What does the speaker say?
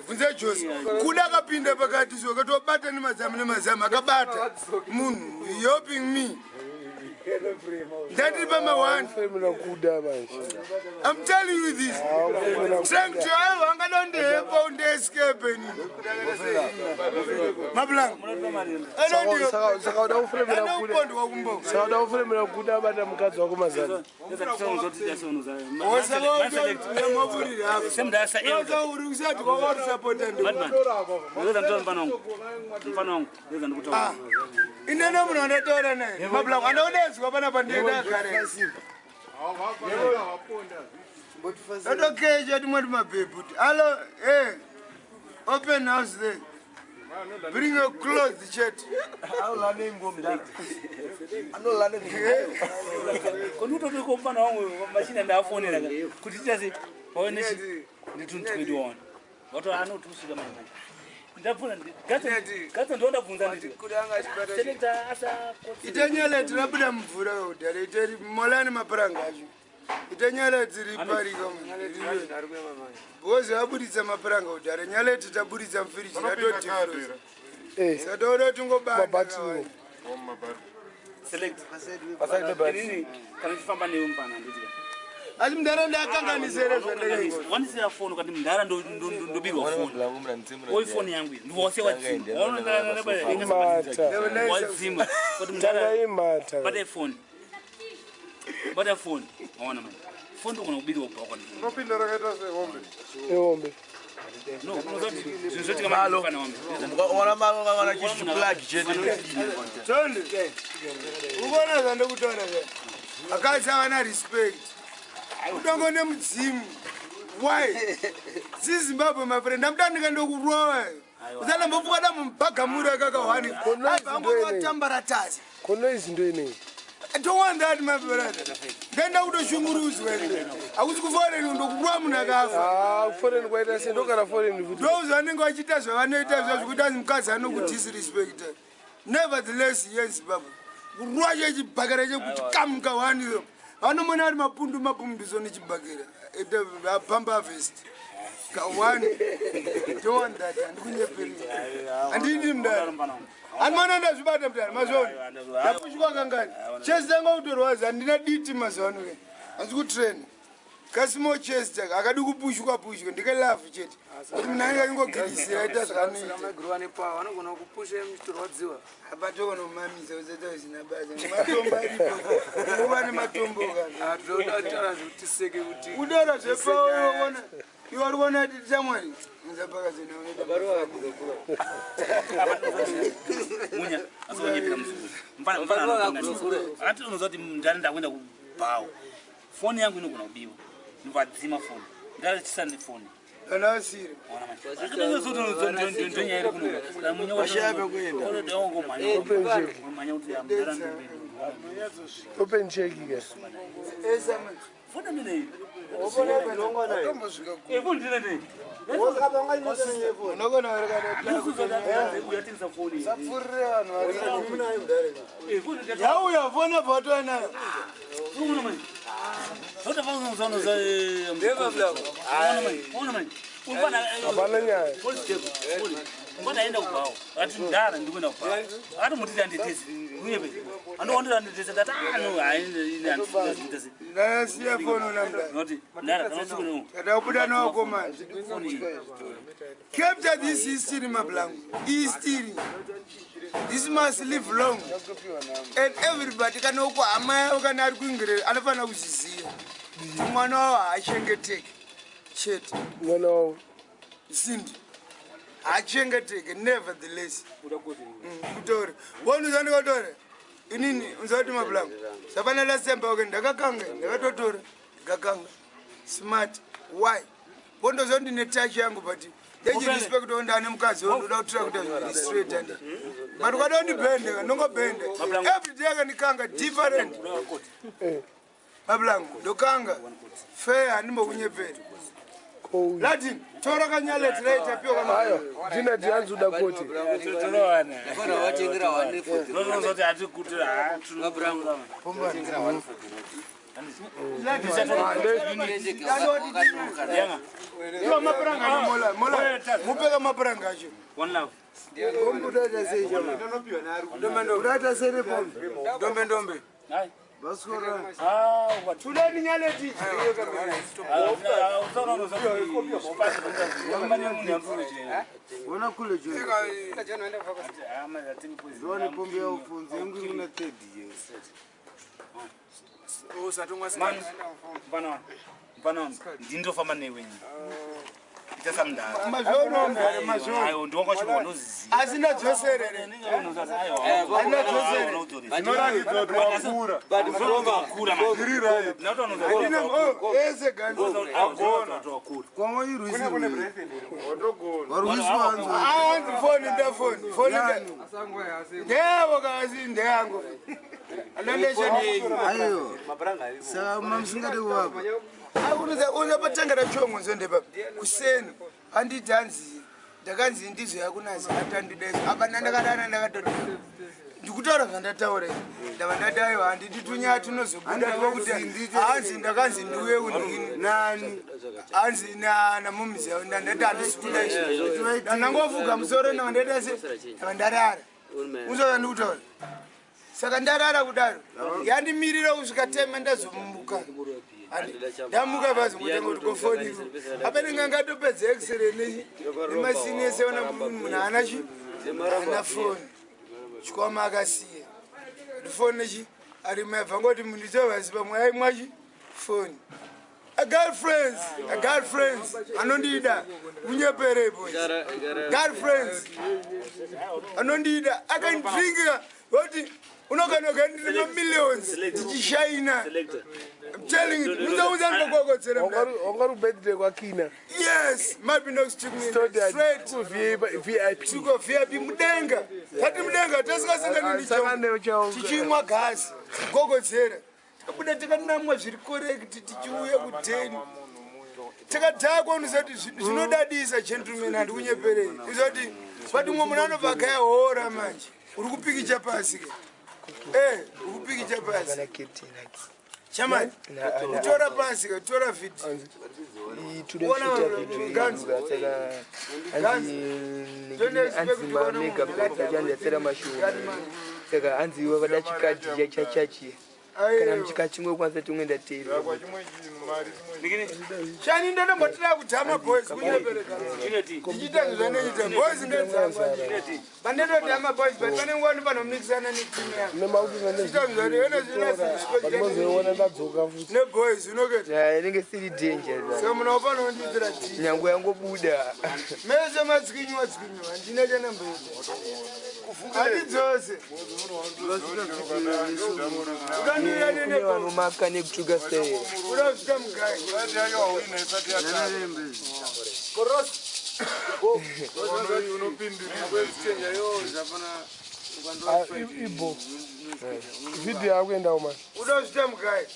Vunze Jose. Kuda kapinda pakati so katobata nemazama akabata. Munhu helping me. That is my one. I'm telling you this. Trying to have a escape. Mablang. I okay, gentlemen, my people. Hello, hey, open house there. Bring a clothes shirt. I'm not learning. When you talk to company, machine and our phone, could you just say, oh, this is the 21. What I know to see the man. Itanyala trabula mvura udare iteri molani mapranga acho itanyala dziri pari kama bozi aburitsa mapranga udare nyala titaburitsa mfiriji ratoti sadoro tungobata select pasai kana chifamba neumpana nditi asi mndara ndakanganisere zvandakaita wanisira phone kuti mndara ndobirwa phone oi phone yangu ndiwose wadzima wadzima kuti mndara imata bata phone waona manje phone ndokona kubirwa bhakwa nopinda rakaita ehombe no unozoti zvinoti kama kana wambe ona malo kana chishupulagi chete tonde ubona zvandokutaura akazi avana respect Udongo ne mudzimu. Why? Zimbabwe my friend. Ndamutandika ndokurowa. Uzala mbofuka da mumpagamura kakawani. Konoi tambaratazi. Konoi izinto ine. I don't want that my brother. Ndenda kutoshunguruzwa. Akuzi kuforeign ndokurowa munakafa. Foreign kwaita sendo kana foreign kuti. Those vanenge vachita zvavanoita zvekuti mukadzi anokudisrespect. Nevertheless yes Zimbabwe. Kurowa chechibhakara chekuti kamuka wani. Ano mwana ari mapundu zoni chibagera pamba vest kawani don't that ndikunyeperi andini mndara anmana ndazvibata mndara mazoni ndapushwa kangani chest danga utorwaza andina diti mazano ke anzi kutrain kasimo chest akadi kupushwa ndike love chete kuti mnanga ingogirisira ita zvakanoita magruwa nepa vanogona kupusha mchitorwadziwa abatoko nomamisa uzeta zina baza matombo aripo kuva nematombo kana tinoda tiseke kuti udara zvepauro ona iwe uri kuona kuti samwari nzapaka zina unoita baruwa kuzokura munya asonyepera msuru mpana ati unozoti mndani ndakwenda kubhawo phone yangu inogona kubiwa ndivadzima phone ndari chisane phone kana asiri akadanga zoto ndonyere kuno munya washabe kuenda manya kuti amndara open check ke esama phone mine obona belongo nayo tombozvika phone ndine wozakabanga inosenye phone unogona uyatengesa phone sapfurire vanhu vari munayo ndare yauya phone photo nayo uno manje zote vangu zono za ndeva vlako uno manje ufana apana nyaya mbona enda kubhawo ati ndara ndikwenda kubhawo ati mutiti anditesi uyepe andoondera anditesi tata ano haine andifunga zvitesi ndasiya phone unamda noti ndara kanosikuno katabuda nawo komanda capture this history mablangu history this must live long and everybody kana uko hama kana ari kuingire anofana kuzviziva mwana wawo haachengeteke chete mwana wawo sindi haachengeteke nevertheless kutaura wonuzandikotora inini unzati mablangu safanela semba oke ndakakanga ndakatotora ndakakanga smart why wondozondine touch yangu but respect on the mukadzi ndoda kutira kuti straight and but ukadondibhende ndongobhende every day akanikanga different mablangu ndokanga fair andimbokunyepera latin tora kanyaleti raita pio kama hayo dina dianzuda koti tonowana kana watengera 140 nozoti ati kuti mablangu Iwa mapuranga mola mupeka mapuranga acho. One love. Kombuta sei chama. Urata sere pom. Dombe. Hai. Baskora. What? Tudani nyaleti. Wana kule jo. Zone pombe ya ufunzi yangu kuna tedi. Usatungwa Man, Mfano, ndindofamba newe. Itasamdala. Mazvono. Ayo ndongo chibono zizi. Asina dzoserere. Asina dzoserere. Zvinoratidza kuti wakura. Kura man. Tiri right. Nato Asina eze ganzo. agona. Kwa iruzi. Watogona. Waruiswa anzo. Anzi phone nda phone. Phone nda. asangwa yase. Ndewo kazi ndeyango. Alondesha ayo. Saka mamsingade wapa. Akuruza unapatangara chongo nzonde baba. Kuseni anditi anzi ndakanzi ndizo yakunazi atandidesa apa ndakadana ndakatoda ndikutaura zvandataura ndava ndadayo handiti tunyaya tunozobuda kuti hanzi ndakanzi ndiuye kundini nani hanzi namumizi yavo ndandati handisikuda izvi ndangofuga musoro nava ndaita se ndava ndarara uzoza ndikutaura saka ndarara kudaro yandimirira kusvika tema ndazomumuka ndamuka basi ngutenga kuti kofoniwa apenenge angatopedza x-ray nemasini ese ona munhu anachi ana foni chikwama akasiya foni nechi ari maibva ngoti munhu ichovasi pamwe aimwachi foni agirlfriends anondida kunyeperepo girlfriends anondida akandringira kuti unokanoka ndiri mamillions tichishaina. I'm telling you, Ongaru birthday kwa Kina. yes, might be next to me. Straight to VIP. Tuko VIP mudenga. Hati mudenga tasingasinga ndicho. Tichimwa gas. Gogodzera. Tabuda takanamwa zviri correct tichiuya kuteni. Takadhakwa unosati zvinodadisa gentleman handi kunyeperei. Uzoti pati mumwe munhu anobva akayahora manje. Uri kupikicha pasi ke. Uri kupikicha pasi. Chaman, utora pasi, utora fit. Kana mchikachingwe kwanza tungenda tiri. Shani ndana mbatira kutama boys kunyepereka. Ndichita zvanoita boys ngenzamba. Bandero tama boys but pane ngoni pano mixana ni team yangu. Nemaudzwa Ndichita zvanoita ndinoona ndadzoka futi. ne boys unoketa. Ya inenge siri danger. Saka muna pano ndidzira team. Nyango yangobuda. Meze madzikinyo ndine chana mboita. Ati dzose. Ukanira nene Vanhu makane kutuka sei. urasvika mugai. Ibo. Video yakuenda uma. Urasvika mugai.